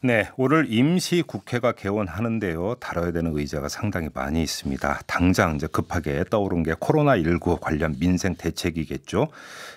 네, 오늘 임시국회가 개원하는데요. 다뤄야 되는 의제가 상당히 많이 있습니다. 당장 이제 급하게 떠오른 게 코로나19 관련 민생 대책이겠죠.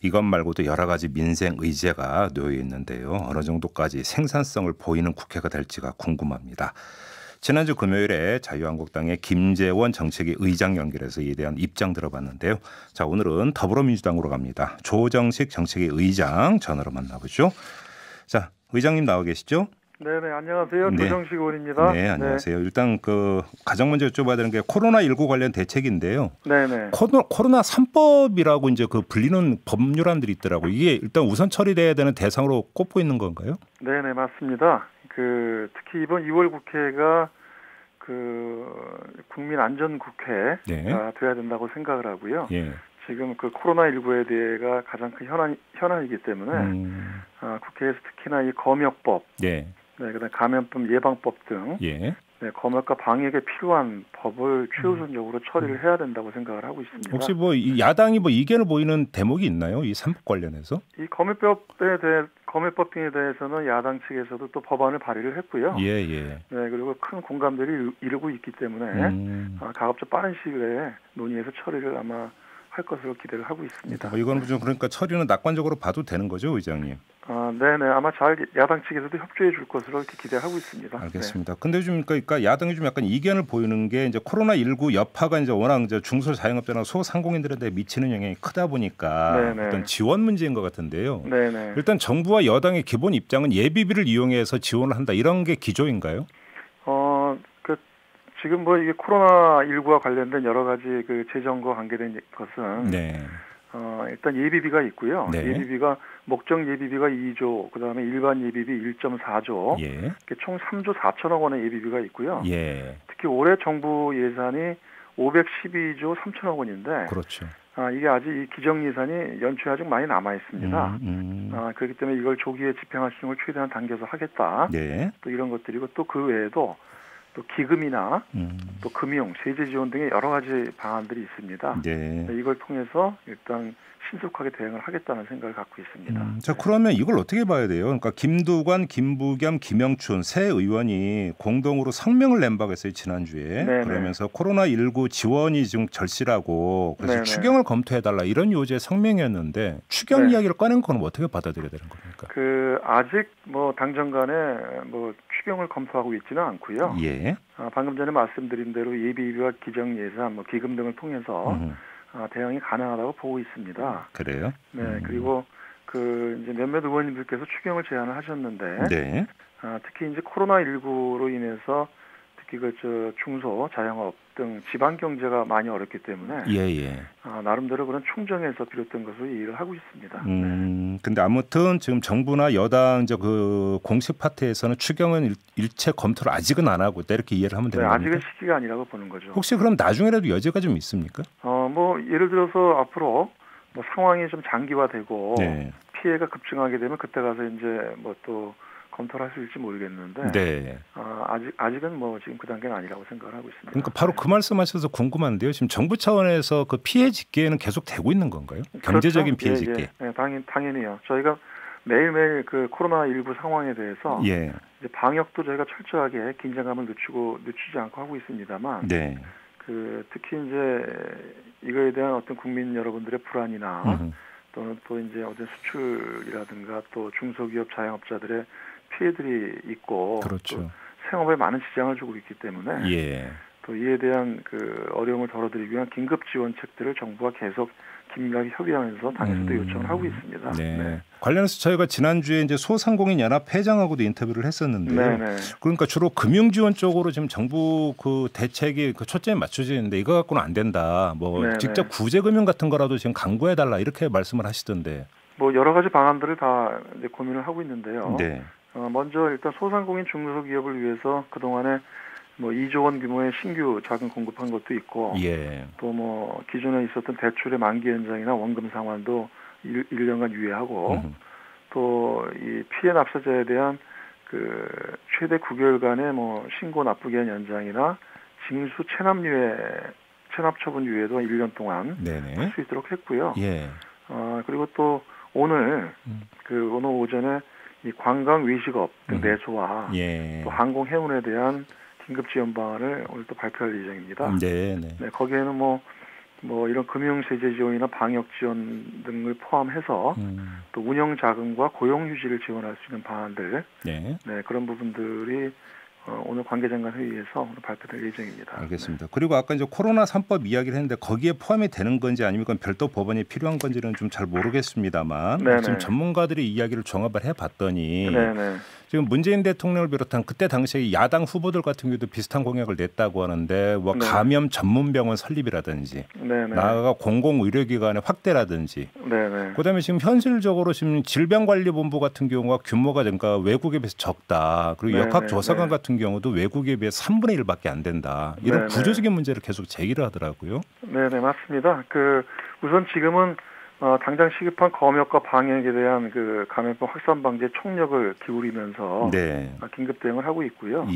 이것 말고도 여러 가지 민생 의제가 놓여 있는데요. 어느 정도까지 생산성을 보이는 국회가 될지가 궁금합니다. 지난주 금요일에 자유한국당의 김재원 정책위 의장 연결해서 이에 대한 입장 들어봤는데요. 자, 오늘은 더불어민주당으로 갑니다. 조정식 정책위 의장 전화로 만나보죠. 자, 의장님 나와 계시죠? 네네, 안녕하세요. 네. 조정식 의원입니다. 네, 안녕하세요. 일단 가장 먼저 여쭤봐야 되는 게 코로나19 관련 대책인데요. 네네. 코로나 3법이라고 이제 불리는 법률안들이 있더라고요. 이게 일단 우선 처리돼야 되는 대상으로 꼽고 있는 건가요? 네네, 맞습니다. 특히 이번 2월 국회가 국민안전국회가 돼야 된다고 생각을 하고요. 예. 지금 코로나19에 대해가 가장 큰 현안이기 때문에 국회에서 특히나 이 검역법, 네. 그다음에 감염병 예방법 등 예. 검역과 방역에 필요한 법을 최우선적으로 처리를 해야 된다고 생각을 하고 있습니다. 혹시 이 야당이 이견을 보이는 대목이 있나요? 이 3법 관련해서? 이 검역법 등에 대해서는 야당 측에서도 또 법안을 발의를 했고요. 예. 네, 그리고 큰 공감대를 이루고 있기 때문에 가급적 빠른 시일 내에 논의해서 처리를 아마 할 것으로 기대를 하고 있습니다. 이거는 좀 그러니까 처리는 낙관적으로 봐도 되는 거죠, 의장님? 네네, 아마 잘 야당 측에서도 협조해 줄 것으로 이렇게 기대하고 있습니다. 알겠습니다. 근데 좀 그러니까 야당이 좀 약간 이견을 보이는 게 이제 코로나19 여파가 이제 워낙 이제 중소자영업자나 소상공인들한테 미치는 영향이 크다 보니까 어떤 지원 문제인 것 같은데요. 네네. 일단 정부와 여당의 기본 입장은 예비비를 이용해서 지원을 한다 이런 게 기조인가요? 지금 이게 코로나19와 관련된 여러 가지 재정과 관계된 것은 일단 예비비가 있고요. 네. 예비비가 목적 예비비가 2조, 그다음에 일반 예비비 1.4조, 총 3조 4천억 원의 예비비가 있고요. 특히 올해 정부 예산이 512조 3천억 원인데, 그렇죠. 이게 아직 이 기정 예산이 연초에 아직 많이 남아 있습니다. 그렇기 때문에 이걸 조기에 집행할 수 있는 걸 최대한 당겨서 하겠다. 또 이런 것들이고 또 그 외에도 또 기금이나 또 금융, 세제 지원 등의 여러 가지 방안들이 있습니다. 이걸 통해서 일단 신속하게 대응을 하겠다는 생각을 갖고 있습니다. 자, 그러면 이걸 어떻게 봐야 돼요? 그러니까 김두관, 김부겸, 김영춘 세 의원이 공동으로 성명을 낸 바가 있어요, 지난주에. 그러면서 코로나19 지원이 지금 절실하고 그래서 추경을 검토해달라 이런 요지의 성명이었는데 추경 이야기를 꺼낸 건 어떻게 받아들여야 되는 겁니까? 아직 당정 간에 추경을 검토하고 있지는 않고요. 방금 전에 말씀드린 대로 예비비와 기정 예산, 기금 등을 통해서 대응이 가능하다고 보고 있습니다. 그래요? 그리고 이제 몇몇 의원님들께서 추경을 제안을 하셨는데, 특히 이제 코로나19로 인해서 특히 중소 자영업 등 지방 경제가 많이 어렵기 때문에 나름대로 그런 총정에서 비롯된 것으로 이해를 하고 있습니다. 근데 아무튼 지금 정부나 여당 이제 공식 파트에서는 추경은 일체 검토를 아직은 안 하고 이렇게 이해를 하면 되는 겁니까? 아직은 시기가 아니라고 보는 거죠. 혹시 그럼 나중에라도 여지가 좀 있습니까? 예를 들어서 앞으로 상황이 좀 장기화되고 피해가 급증하게 되면 그때 가서 이제 또 검토를 할 수 있을지 모르겠는데 아직은 지금 그 단계는 아니라고 생각을 하고 있습니다. 그러니까 바로 그 말씀하셔서 궁금한데요. 지금 정부 차원에서 피해 집계는 계속 되고 있는 건가요? 경제적인 피해 집계. 당연히요. 저희가 매일매일 코로나19 상황에 대해서 이제 방역도 저희가 철저하게 긴장감을 늦추지 않고 하고 있습니다만 특히 이제 이거에 대한 어떤 국민 여러분들의 불안이나 또는 또 이제 어떤 수출이라든가 또 중소기업 자영업자들의 피해들이 있고 또 생업에 많은 지장을 주고 있기 때문에 또 이에 대한 어려움을 덜어드리기 위한 긴급 지원책들을 정부가 계속 긴밀하게 협의하면서 당에서도 요청을 하고 있습니다. 관련해서 저희가 지난주에 이제 소상공인 연합 회장하고도 인터뷰를 했었는데요. 그러니까 주로 금융 지원 쪽으로 지금 정부 대책이 초점이 맞춰져 있는데 이거 갖고는 안 된다. 직접 구제 금융 같은 거라도 지금 강구해 달라 이렇게 말씀을 하시던데. 여러 가지 방안들을 다 이제 고민을 하고 있는데요. 먼저 일단 소상공인 중소기업을 위해서 그동안에 2조 원 규모의 신규 자금 공급한 것도 있고 또 기존에 있었던 대출의 만기 연장이나 원금 상환도 1년간 유예하고 또 이 피해 납세자에 대한 최대 9개월간의 신고 납부기한 연장이나 징수 체납 처분 유예도 1년 동안 할 수 있도록 했고요. 그리고 또 오늘 오늘 오전에 이 관광 외식업 등 내수와 또 항공 해운에 대한 긴급 지원 방안을 오늘 또 발표할 예정입니다. 네, 거기에는 뭐 이런 금융 세제 지원이나 방역 지원 등을 포함해서 또 운영 자금과 고용 유지를 지원할 수 있는 방안들, 그런 부분들이 오늘 관계장관 회의에서 오늘 발표될 예정입니다. 알겠습니다. 그리고 아까 이제 코로나 3법 이야기를 했는데 거기에 포함이 되는 건지 아니면 그건 별도 법안이 필요한 건지는 좀 잘 모르겠습니다만 지금 전문가들이 이야기를 종합을 해봤더니 지금 문재인 대통령을 비롯한 그때 당시에 야당 후보들 같은 경우도 비슷한 공약을 냈다고 하는데 뭐 감염 전문병원 설립이라든지 나아가 공공의료기관의 확대라든지 그다음에 지금 현실적으로 지금 질병관리본부 같은 경우가 규모가 그러니까 외국에 비해서 적다. 그리고 역학조사관 같은 경우도 외국에 비해 3분의 1밖에 안 된다. 이런 구조적인 문제를 계속 제기를 하더라고요. 네, 맞습니다. 우선 지금은 당장 시급한 검역과 방역에 대한 감염병 확산 방지에 총력을 기울이면서 긴급 대응을 하고 있고요.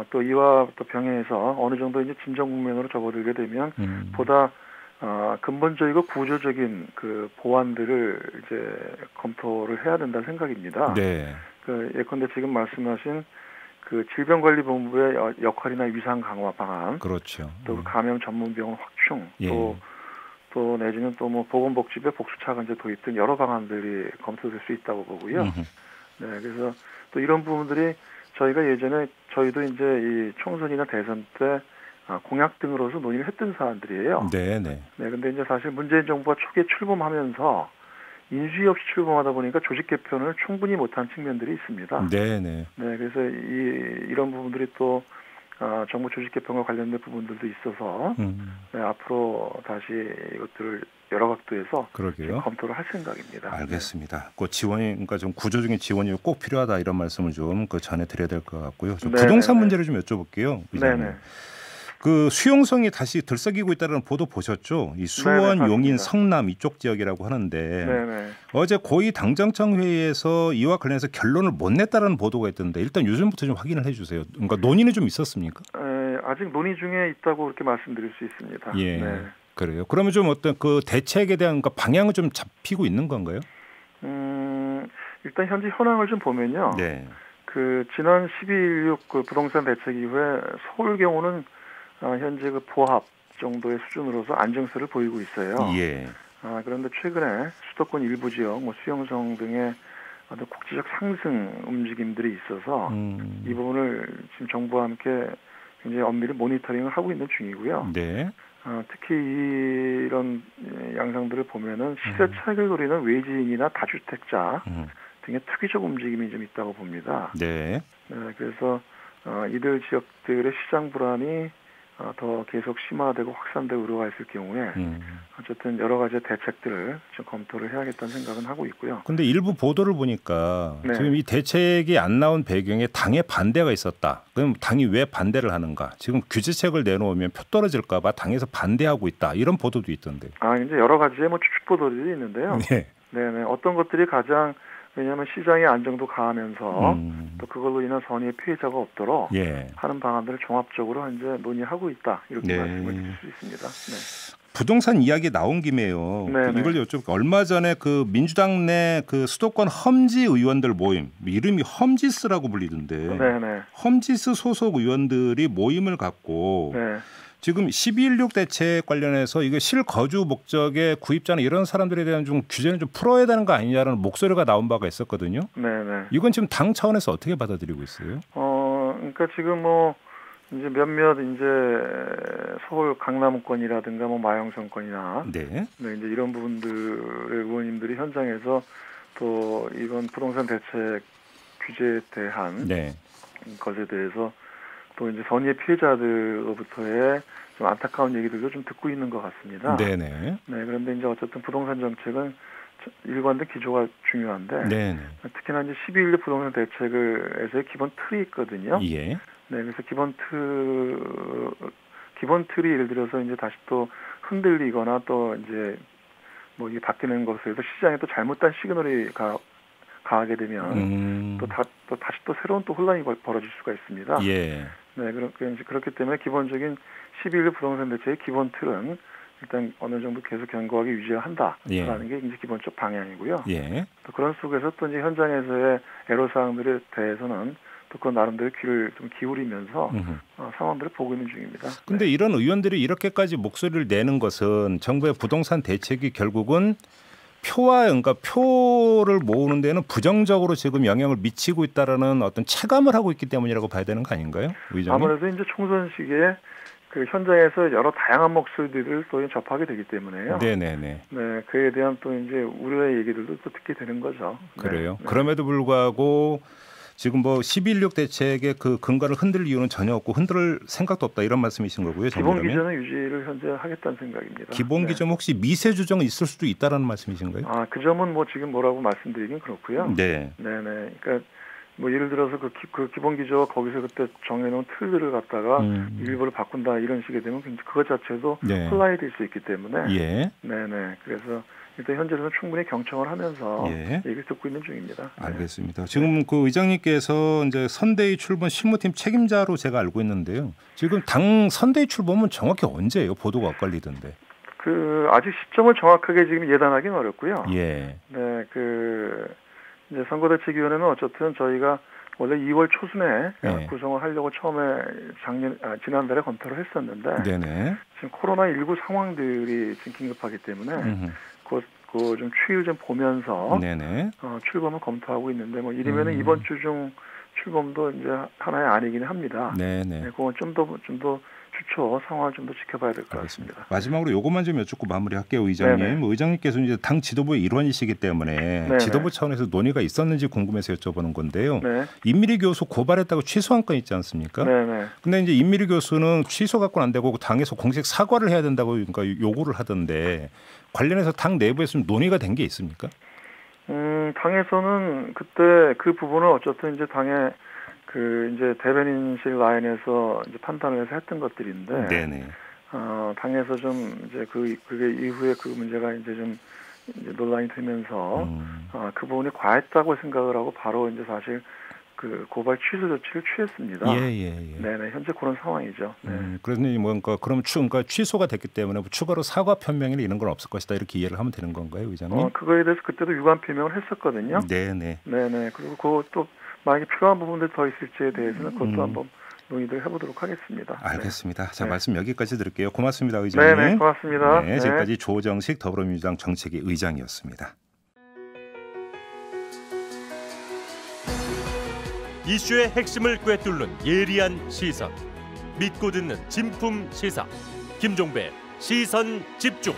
또 이와 또 병행해서 어느 정도 이제 진정 국면으로 접어들게 되면 보다 근본적이고 구조적인 보완들을 이제 검토를 해야 된다 생각입니다. 예컨대 지금 말씀하신 질병관리본부의 역할이나 위상 강화 방안, 또 감염 전문병원 확충, 또 내지는 또 보건복지부의 복수차관제 도입 등 여러 방안들이 검토될 수 있다고 보고요. 그래서 또 이런 부분들이 저희가 예전에 저희도 이제 이 총선이나 대선 때 공약 등으로서 논의를 했던 사안들이에요. 근데 이제 사실 문재인 정부가 초기에 출범하면서 인수위 없이 출범하다 보니까 조직 개편을 충분히 못한 측면들이 있습니다. 그래서 이런 부분들이 또 정부 조직 개편과 관련된 부분들도 있어서 앞으로 다시 이것들을 여러 각도에서 검토를 할 생각입니다. 알겠습니다. 그 지원이 그러니까 좀 구조적인 지원이 꼭 필요하다 이런 말씀을 좀 전해 드려야 될 것 같고요. 좀 부동산 문제를 좀 여쭤볼게요. 수용성이 다시 들썩이고 있다는 보도 보셨죠? 이 수원, 용인, 성남 이쪽 지역이라고 하는데 어제 고위 당정청 회의에서 이와 관련해서 결론을 못 냈다는 보도가 있던데 일단 요즘부터 좀 확인을 해주세요. 그러니까 논의는 좀 있었습니까? 아직 논의 중에 있다고 그렇게 말씀드릴 수 있습니다. 그래요. 그러면 좀 어떤 대책에 대한 방향은 좀 잡히고 있는 건가요? 일단 현재 현황을 좀 보면요. 지난 12.16 부동산 대책 이후에 서울 경우는 현재 보합 정도의 수준으로서 안정세를 보이고 있어요. 그런데 최근에 수도권 일부 지역, 수용성 등의 어떤 국제적 상승 움직임들이 있어서 이 부분을 지금 정부와 함께 굉장히 엄밀히 모니터링을 하고 있는 중이고요. 특히 이런 양상들을 보면은 시세 차익을 노리는 외지인이나 다주택자 등의 투기적 움직임이 좀 있다고 봅니다. 그래서 이들 지역들의 시장 불안이 더 계속 심화되고 확산되고 우려가 있을 경우에 어쨌든 여러 가지 대책들을 좀 검토를 해야겠다는 생각은 하고 있고요. 그런데 일부 보도를 보니까 지금 이 대책이 안 나온 배경에 당의 반대가 있었다. 그럼 당이 왜 반대를 하는가? 지금 규제책을 내놓으면 표 떨어질까 봐 당에서 반대하고 있다. 이런 보도도 있던데. 이제 여러 가지의 추측 보도들이 있는데요. 어떤 것들이 가장 왜냐하면 시장의 안정도 가하면서 또 그걸로 인한 선의의 피해자가 없도록 하는 방안들을 종합적으로 이제 논의하고 있다 이렇게 말씀을 드릴 수 있습니다. 부동산 이야기 나온 김에요. 이걸 여쭤볼게요. 얼마 전에 민주당 내 수도권 험지 의원들 모임 이름이 험지스라고 불리던데 험지스 소속 의원들이 모임을 갖고 지금 12.16 대책 관련해서 이게 실거주 목적의 구입자나 이런 사람들에 대한 좀 규제는 좀 풀어야 되는 거 아니냐라는 목소리가 나온 바가 있었거든요. 이건 지금 당 차원에서 어떻게 받아들이고 있어요? 그러니까 지금 이제 몇몇 이제 서울 강남권이라든가 마영선권이나 이제 이런 부분들의 의원님들이 현장에서 또 이번 부동산 대책 규제에 대한 것에 대해서 또 이제 선의의 피해자들로부터의 좀 안타까운 얘기들도 좀 듣고 있는 것 같습니다. 그런데 이제 어쨌든 부동산 정책은 일관된 기조가 중요한데 특히나 이제 12.16 부동산 대책에서의 기본 틀이 있거든요. 그래서 기본 틀이 예를 들어서 이제 다시 또 흔들리거나 또 이제 이게 바뀌는 것에서 시장에 또 잘못된 시그널이 가하게 되면 또 다시 또 새로운 또 혼란이 벌어질 수가 있습니다. 그렇기 때문에 기본적인 12.16 부동산 대책의 기본 틀은 일단 어느 정도 계속 견고하게 유지를 한다라는 게 이제 기본적 방향이고요. 또 그런 속에서 또 이제 현장에서의 애로사항들에 대해서는 또 그 나름대로 귀를 좀 기울이면서 상황들을 보고 있는 중입니다. 그런데 이런 의원들이 이렇게까지 목소리를 내는 것은 정부의 부동산 대책이 결국은 그러니까 표를 모으는 데는 부정적으로 지금 영향을 미치고 있다라는 어떤 체감을 하고 있기 때문이라고 봐야 되는 거 아닌가요, 의장님? 아무래도 이제 총선 시기에 그 현장에서 여러 다양한 목소리들을 또 접하게 되기 때문에요. 네네네. 네, 그에 대한 또 이제 우려의 얘기들도 또 듣게 되는 거죠. 그래요. 네. 그럼에도 불구하고 지금 뭐 12.16 대책의 그 근간을 흔들 이유는 전혀 없고 흔들 생각도 없다 이런 말씀이신 거고요. 기본 기준은 유지를 현재 하겠다는 생각입니다. 기본 기준 혹시 미세 조정은 있을 수도 있다라는 말씀이신가요? 아, 그 점은 뭐 지금 뭐라고 말씀드리긴 그렇고요. 네. 네네. 그러니까 뭐 예를 들어서 그 기본 기조와 거기서 그때 정해놓은 틀들을 갖다가 일부를 바꾼다 이런 식이 되면 그것 자체도 혼란이 될 수 있기 때문에. 네네. 그래서 일단 현재는 충분히 경청을 하면서 얘기를 듣고 있는 중입니다. 알겠습니다. 지금 그 의장님께서 이제 선대위 출범 실무팀 책임자로 제가 알고 있는데요. 지금 당 선대위 출범은 정확히 언제예요? 보도가 엇갈리던데. 그 아직 시점을 정확하게 지금 예단하기는 어렵고요. 네. 이제 선거대책위원회는 어쨌든 저희가 원래 2월 초순에 구성을 하려고 처음에 지난달에 검토를 했었는데 지금 코로나19 상황들이 지금 긴급하기 때문에 그 좀 추이를 좀 보면서 출범을 검토하고 있는데 뭐 이르면은 이번 주 중 출범도 이제 하나의 아니기는 합니다. 그건 좀 더 주초 상황을 좀 더 지켜봐야 될 것 같습니다. 마지막으로 요것만 좀 여쭙고 마무리할게요, 의장님. 의장님께서 이제 당 지도부의 일원이시기 때문에 지도부 차원에서 논의가 있었는지 궁금해서 여쭤보는 건데요. 임미리 교수 고발했다고 취소한 건 있지 않습니까? 근데 이제 임미리 교수는 취소 갖고는 안 되고 당에서 공식 사과를 해야 된다고 그러니까 요구를 하던데 관련해서 당 내부에서 좀 논의가 된 게 있습니까? 당에서는 그때 그 부분을 어쨌든 이제 당의 그 이제 대변인실 라인에서 이제 판단을 해서 했던 것들인데, 당에서 좀 이제 그게 이후에 그 문제가 이제 좀 이제 논란이 되면서 그 부분이 과했다고 생각을 하고 바로 이제 사실 그 고발 취소 조치를 취했습니다. 현재 그런 상황이죠. 그래서 뭔가 그러니까 취소가 됐기 때문에 추가로 사과 표명이나 이런 건 없을 것이다 이렇게 이해를 하면 되는 건가요, 의장님? 그거에 대해서 그때도 유감 표명을 했었거든요. 그리고 그것도 만약에 필요한 부분들 더 있을지에 대해서는 그것도 한번 논의를 해보도록 하겠습니다. 알겠습니다. 자, 말씀 여기까지 드릴게요. 고맙습니다, 의장님. 고맙습니다. 지금까지 조정식 더불어민주당 정책위 의장이었습니다. 이슈의 핵심을 꿰뚫는 예리한 시선, 믿고 듣는 진품 시사, 김종배 시선 집중.